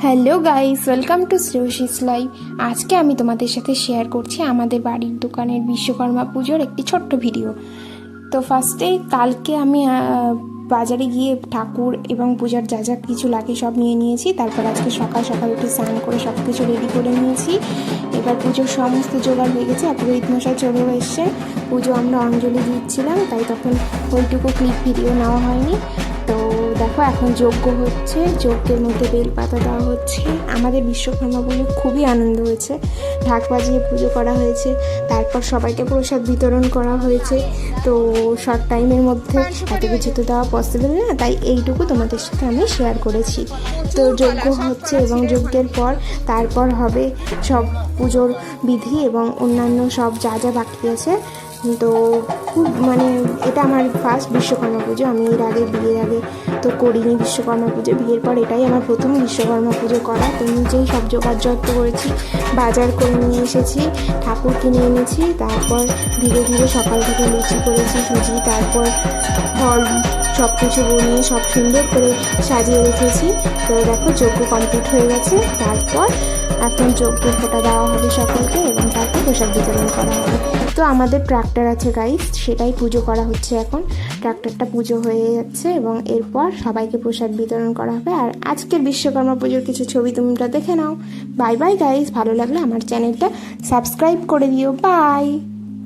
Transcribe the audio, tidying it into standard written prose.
Hello guys, welcome to Shreyasi's live. আজকে আমি তোমাদের সাথে শেয়ার করছি আমাদের বাড়ির দোকানের বিশ্বকর্মা পুজোর একটি ছোট্ট ভিডিও। তো ফার্স্টেই কালকে আমি বাজারে গিয়ে ঠাকুর এবং পূজার যা যা কিছু লাগে সব নিয়ে নিয়েছি। তারপর আজকে সকাল সকাল উঠে স্নান করে সব কিছু রেডি করে নিয়েছি। এবার পুজোর সমস্ত জোগাড় হয়ে গেছে। আর পুরোহিত মশাই চলেও এসছে। পুজো আমরা অঞ্জলি দিচ্ছিলাম, তাই তখন ওইটুকু ক্লিপ ভিডিও নেওয়া হয়নি। তো দেখো এখন যজ্ঞ হচ্ছে, যজ্ঞের মধ্যে বেলপাতা দেওয়া হচ্ছে। আমাদের বিশ্বকর্মা পুজো খুবই আনন্দ হয়েছে, ঢাক বাজিয়ে পুজো করা হয়েছে, তারপর সবাইকে প্রসাদ বিতরণ করা হয়েছে। তো শর্ট টাইমের মধ্যে এত কিছু তো দেওয়া পসিবল না, তাই এইটুকু তোমাদের সাথে আমি শেয়ার করেছি। তো যজ্ঞ হচ্ছে এবং যজ্ঞের পর তারপর হবে সব পুজোর বিধি এবং অন্যান্য সব যা যা বাকি আছে। তো খুব এটা আমার ফার্স্ট বিশ্বকর্মা পুজো। আমি এর আগে বিয়ের আগে তো করিনি বিশ্বকর্মা পুজো, বিয়ের পর এটাই আমার প্রথম বিশ্বকর্মা পুজো করা। তো নিজেই সব জোগাড়যন্ত্র করেছি, বাজার করে নিয়ে এসেছি, ঠাকুর কিনে এনেছি। তারপর ধীরে ধীরে সকাল থেকে লুচি করেছি, সুজি, তারপর ফল সব কিছু বনিয়ে সব সুন্দর করে সাজিয়ে রেখেছি। তো দেখো যজ্ঞ কমপ্লিট হয়ে গেছে। তারপর এখন যজ্ঞের ফোঁটা দেওয়া হবে সকলকে এবং তারপর প্রসাদ বিতরণ করা হবে। তো আমাদের ট্রাক্টর আছে গাইস, সেটাই পুজো করা হচ্ছে এখন। ট্রাক্টরটা পুজো হয়ে যাচ্ছে এবং এরপর সবাইকে প্রসাদ বিতরণ করা হবে। আর আজকের বিশ্বকর্মা পুজোর কিছু ছবি তোমরা দেখে নাও। বাই বাই গাইস, ভালো লাগলে আমার চ্যানেলটা সাবস্ক্রাইব করে দিও। বাই।